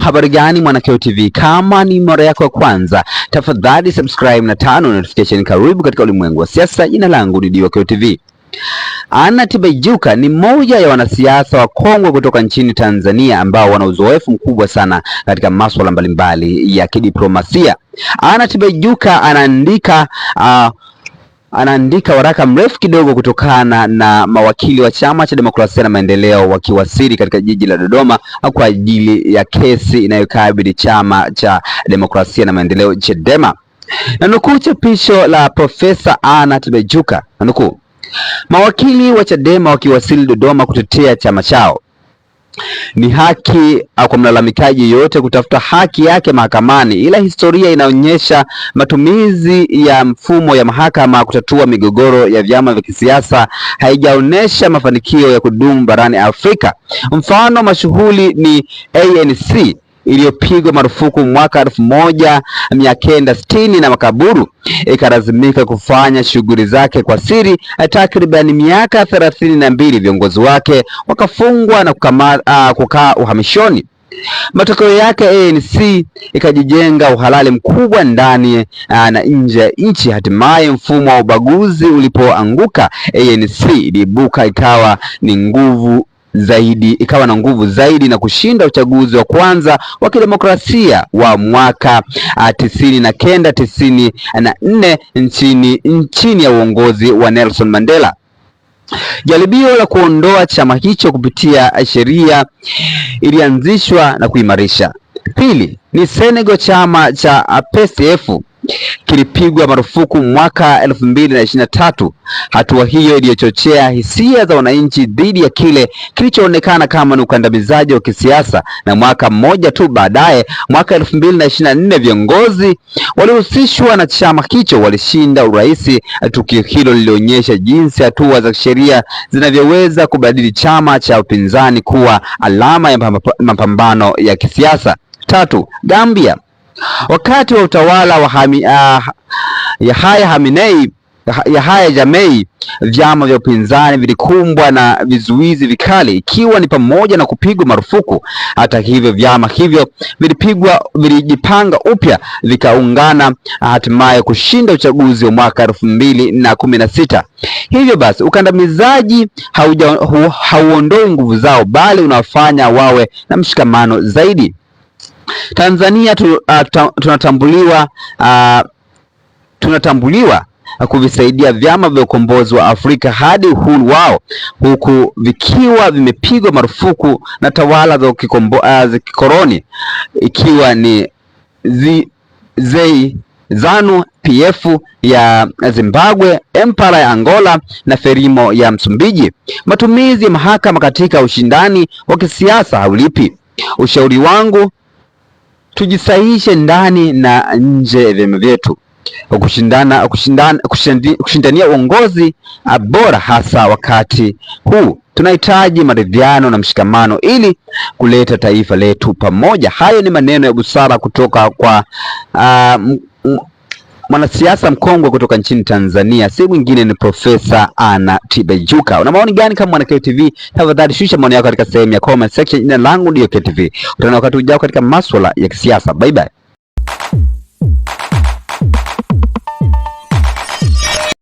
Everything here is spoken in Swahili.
Habari gani Mwanakeo TV? Kama ni mara yako ya kwanza, tafadhali subscribe na tano notification. Karibu katika ulimwengu wa siasa. Jina langu ni Mwanakeo TV. Anna Tibaijuka ni mmoja ya wanasiasa wa kongwe kutoka nchini Tanzania ambao wana uzoefu mkubwa sana katika masuala mbalimbali ya kidiplomasia. Anna Tibaijuka anaandika waraka mrefu kidogo kutokana na mawakili wa Chama cha Demokrasia na Maendeleo wakiwasili katika jiji la Dodoma kwa ajili ya kesi inayokabili Chama cha Demokrasia na Maendeleo Chadema. Nanukuu chapisho la Profesa Anna Tibaijuka. Nanukuu: mawakili wa Chadema wakiwasili Dodoma kutetea chama chao. Ni haki kwa mlalamikaji yoyote kutafuta haki yake mahakamani, ila historia inaonyesha matumizi ya mfumo ya mahakama kutatua migogoro ya vyama vya kisiasa haijaonesha mafanikio ya kudumu barani Afrika. Mfano mashuhuri ni ANC iliyopigwa marufuku mwaka 1960 na makaburu ikalazimika kufanya shughuli zake kwa siri takriban miaka 32. Viongozi wake wakafungwa na kukaa uhamishoni. Matokeo yake ANC ikajijenga uhalali mkubwa ndani na nje ya nchi. Hatimaye mfumo wa ubaguzi ulipoanguka, ANC iliibuka ikawa na nguvu zaidi na kushinda uchaguzi wa kwanza wa kidemokrasia wa mwaka 1994 nchini ya uongozi wa Nelson Mandela. Jaribio la kuondoa chama hicho kupitia sheria ilianzishwa na kuimarisha. Pili ni Senegal. Chama cha PCF kilipigwa marufuku mwaka 2023. Hatua hiyo iliyochochea hisia za wananchi dhidi ya kile kilichoonekana kama ni ukandamizaji wa kisiasa, na mwaka mmoja tu baadaye, mwaka 2024, viongozi waliohusishwa na chama hicho walishinda urais. Tukio hilo lilionyesha jinsi hatua za sheria zinavyoweza kubadili chama cha upinzani kuwa alama ya mapambano ya kisiasa. Tatu, Gambia. Wakati wa utawala wa Yahya Jammeh, vyama vya upinzani vilikumbwa na vizuizi vikali, ikiwa ni pamoja na kupigwa marufuku. Hata hivyo, vyama hivyo vilijipanga upya, vikaungana, hatimaye kushinda uchaguzi wa mwaka 2016. Hivyo basi, ukandamizaji hauondoi nguvu zao, bali wawe na mshikamano zaidi. Tanzania tunatambuliwa kuvisaidia vyama vya ukombozi wa Afrika hadi uhuru wao, huku vikiwa vimepigwa marufuku na tawala za kikoloni, ikiwa ni ZANU PF ya Zimbabwe, Empara ya Angola na Frelimo ya Msumbiji. Matumizi ya mahakama katika ushindani wa kisiasa haulipi. Ushauri wangu, tujisahihishe ndani na nje ya vyama vyetu. Kushindania uongozi bora, hasa wakati huu. Tunahitaji maridhiano na mshikamano ili kuleta taifa letu pamoja. Hayo ni maneno ya busara kutoka kwa mwanasiasa mkongwe kutoka nchini Tanzania, si mwingine ni Profesa Anna Tibaijuka. Una maoni gani kama Mwanakeo TV? Tafadhali shusha maoni yako katika sehemu ya comment section. Jina langu ndio Mwanakeo TV. Utaona wakati ujao katika masuala ya kisiasa. Bye bye.